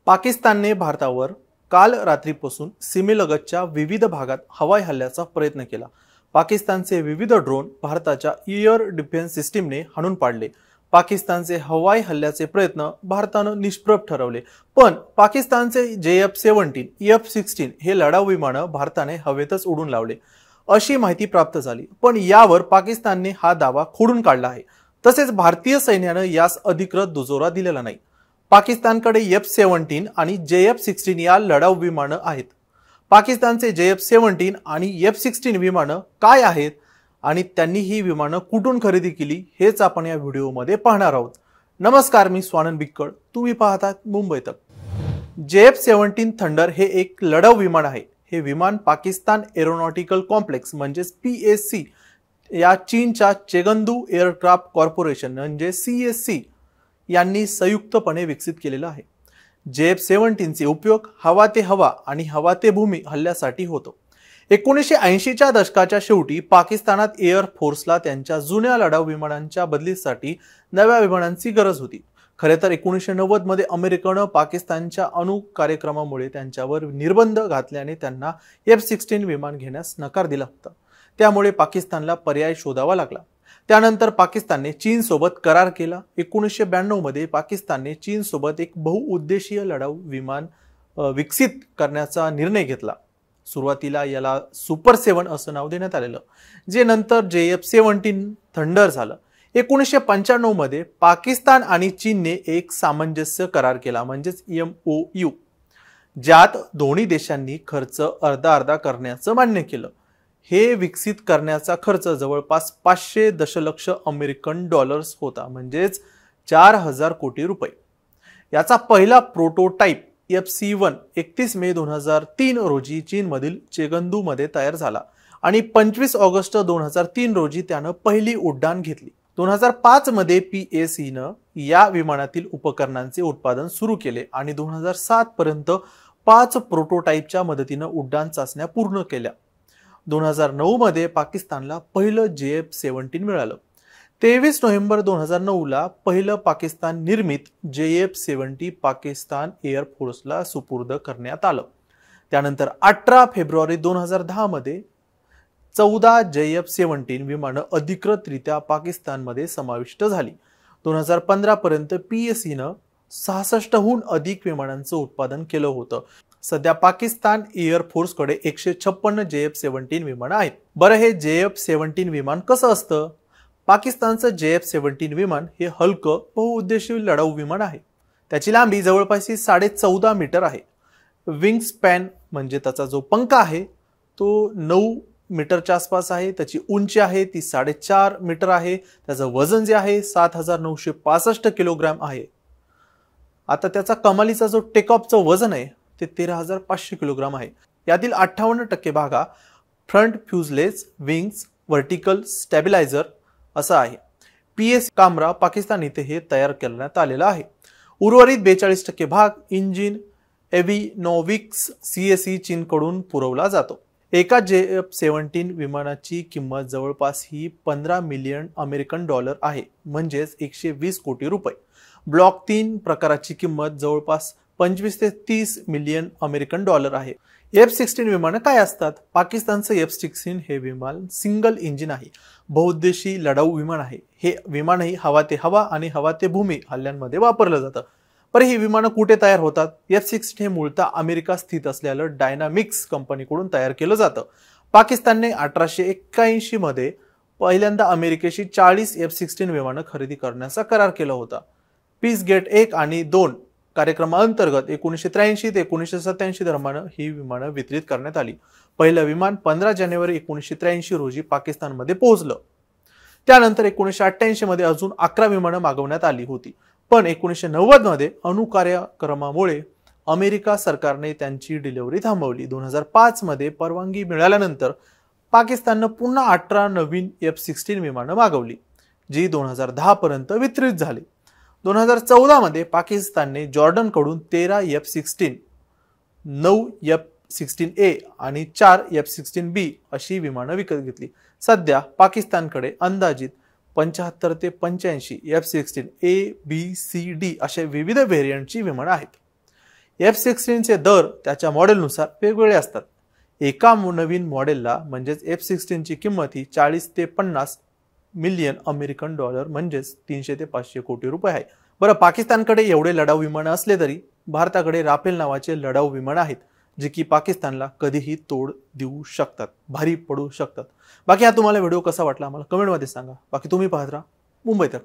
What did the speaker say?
पाकिस्तानने भारतावर काल रात्रीपासून सीमेलगतच्या विविध भागात हवाई हल्ल्याचा प्रयत्न केला। पाकिस्तानचे विविध ड्रोन भारताच्या एअर डिफेन्स सिस्टीमने हाणून पाडले। पाकिस्तानचे हवाई हल्ल्याचे प्रयत्न भारताने निष्प्रभ ठरवले, पण पाकिस्तानचे JF-17, F-16 हे लढाऊ विमान भारताने हवेतच उडून लावले अशी माहिती प्राप्त झाली। पण यावर पाकिस्तानने हा दावा खोडून काढला आहे। तसेच भारतीय सैन्याने यास अधिकृत दुजोरा दिलेला नाही। पाकिस्तानकडे F-17 आणि JF-16 या लढाऊ विमान आहेत। पाकिस्तानचे JF-17 आणि F-16 विमान काय आहेत आणि त्यांनी ही विमान कुठून खरेदी केली हेच आपण या व्हिडिओमध्ये पाहणार आहोत। नमस्कार, मी स्वानंद बिक्कड, तुम्ही पाहतात मुंबई तक। JF-17 थंडर हे एक लढाऊ विमान आहे। हे विमान पाकिस्तान एरोनॉटिकल कॉम्प्लेक्स म्हणजेच PAC या चीनच्या चेगंदू एअरक्राफ्ट कॉर्पोरेशन म्हणजे CSC यांनी संयुक्तपणे विकसित केलेला आहे। JF-17 चे उपयोग हवा ते हवा आणि हवा ते भूमी हल्ल्यासाठी होतो। 1980 च्या दशकाच्या शेवटी पाकिस्तानात एअर फोर्सला त्यांच्या जुन्या लढाऊ विमानांच्या बदलीसाठी नव्या विमानांची गरज होती। खरे तर 1990 मध्ये अमेरिकेने पाकिस्तानच्या अणु कार्यक्रमामुळे त्यांच्यावर निर्बंध घातल्याने त्यांना F-16 विमान घेण्यास नकार दिला होता। त्यामुळे पाकिस्तानला पर्याय शोधावा लागला। त्यानंतर पाकिस्तानने चीन सोबत करार केला। 1992 मध्ये पाकिस्तानने चीन सोबत एक बहुउद्देशीय लढाऊ विमान विकसित करण्याचा निर्णय घेतला। सुरुवातीला याला सुपर 7 असं नाव देण्यात आलेलं, जे नंतर JF-17 थंडर झालं। 1995 मध्ये पाकिस्तान आणि चीनने एक सामंजस्य करार केला म्हणजेच MOU, ज्यात दोन्ही देशांनी खर्च अर्धा करण्याचं मान्य केलं। हे विकसित करण्याचा खर्च जवळपास 500 दशलक्ष अमेरिकन डॉलर्स होता, म्हणजेच 4000 कोटी रुपये। याचा पहिला प्रोटोटाइप FC-1 31 मे 2003 रोजी चीनमधील चेगंदू मध्ये तयार झाला आणि 25 ऑगस्ट 2003 रोजी त्यानं पहिली उड्डाण घेतली। 2005 मध्ये PAC ने या विमानातील उपकरणांचे उत्पादन सुरू केले आणि 2007 पर्यंत 5 प्रोटोटाइपच्या मदतीने उड्डाण चाचण्या पूर्ण केल्या। 2009 मध्ये पाकिस्तानला पहिलं JF-17 मिळालं। 23 नोव्हेंबर 2009 ला पहिलं पाकिस्तान निर्मित JF-17 पाकिस्तान एअर फोर्सला सुपूर्द करण्यात आलं। त्यानंतर 18 फेब्रुवारी 2010 मध्ये 14 JF-17 विमानं अधिकृतरित्या पाकिस्तानमध्ये समाविष्ट झाली। 2015 पर्यंत PAC ने 66 हून अधिक विमानांचं उत्पादन केलं होतं। सध्या पाकिस्तान एअर फोर्सकडे 156 JF-17 विमान आहेत। बरं, हे JF-17 विमान कसं असतं? पाकिस्तानचं JF-17 विमान हे हलकं बहुउद्देशीय लढाऊ विमान आहे। त्याची लांबी जवळपास 14.5 मीटर आहे। विंग स्पॅन म्हणजे त्याचा जो पंखा आहे तो 9 मीटरच्या आसपास आहे। त्याची उंची आहे ती 4.5 मीटर आहे। त्याचं वजन जे आहे 7965 किलोग्राम आहे। आता त्याचा कमालीचा जो टेक ऑफचं वजन आहे ते 13500 किलोग्राम आहे। यातील 58% भाग हा फ्रंट फ्युजलेज, विंग्स, व्हर्टिकल स्टॅबिलायझर असा आहे। PAC कामरा पाकिस्तान इथे हे तयार करण्यात आलेला आहे। उर्वरित 42% भाग इंजिन एव्हिनोविक्स CSE चीनकडून पुरवला जातो। एका JF-17 विमानाची किंमत जवळपास 15 मिलियन अमेरिकन डॉलर आहे, म्हणजेच 120 कोटी रुपये। ब्लॉक 3 प्रकाराची किंमत जवळपास 25 ते 30 मिलियन अमेरिकन डॉलर आहे। F-16 विमान काय असतात? पाकिस्तानचं F-16 हे विमान सिंगल इंजिन आहे, बहुउद्देशीय लढाऊ विमान आहे। हे विमानही हवा ते हवा आणि हवा ते भूमी हल्ल्यांमध्ये वापरलं जातं। पण ही विमानं कुठे तयार होतात? F-16 हे मूळतः अमेरिका स्थित असलेलं डायनामिक्स कंपनीकडून तयार केलं जातं। पाकिस्तानने 1881 मध्ये पहिल्यांदा अमेरिकेशी 40 F-16 विमानं खरेदी करण्याचा करार केला होता। पीस गेट 1 आणि 2 कार्यक्रमाअंतर्गत 1983 ते 1987 दरम्यान ही विमानं वितरित करण्यात आली। पहिलं विमान 15 जानेवारी 1983 रोजी पाकिस्तानमध्ये पोहोचलं। त्यानंतर 1988 मध्ये अजून 11 विमानं मागवण्यात आली होती, पण 1990 मध्ये अणु कार्यक्रमामुळे अमेरिका सरकारने त्यांची डिलिव्हरी थांबवली। 2005 मध्ये परवानगी मिळाल्यानंतर पाकिस्तानने पुन्हा 18 नवीन F-16 विमानं मागवली, जी 2010 पर्यंत वितरित झाली। 2014 मध्ये पाकिस्तानने जॉर्डनकडून 13 F-16, 9 F-16A आणि 4 F-16B अशी विमानं विकत घेतली। सध्या पाकिस्तानकडे अंदाजित 75 ते 85 F-16A, B, C, D अशा विविध व्हेरियंटची विमानं आहेत। F-16चे दर त्याच्या मॉडेलनुसार वेगवेगळे असतात. एका नवीन मॉडेलला म्हणजेच F-16ची किंमत ही 40 ते 50 मिलियन अमेरिकन डॉलर म्हणजेच 300 ते 500 कोटी रुपये आहे. बरं, पाकिस्तानकडे एवढे लढाऊ विमानं असले तरी भारताकडे राफेल नावाचे लढाऊ विमान आहेत, जे की पाकिस्तानला कधीही तोड देऊ शकतात, भारी पडू शकतात. बाकी हा तुम्हाला व्हिडिओ कसा वाटला आम्हाला कमेंटमध्ये सांगा. बाकी तुम्ही पाहत राहा मुंबई तक.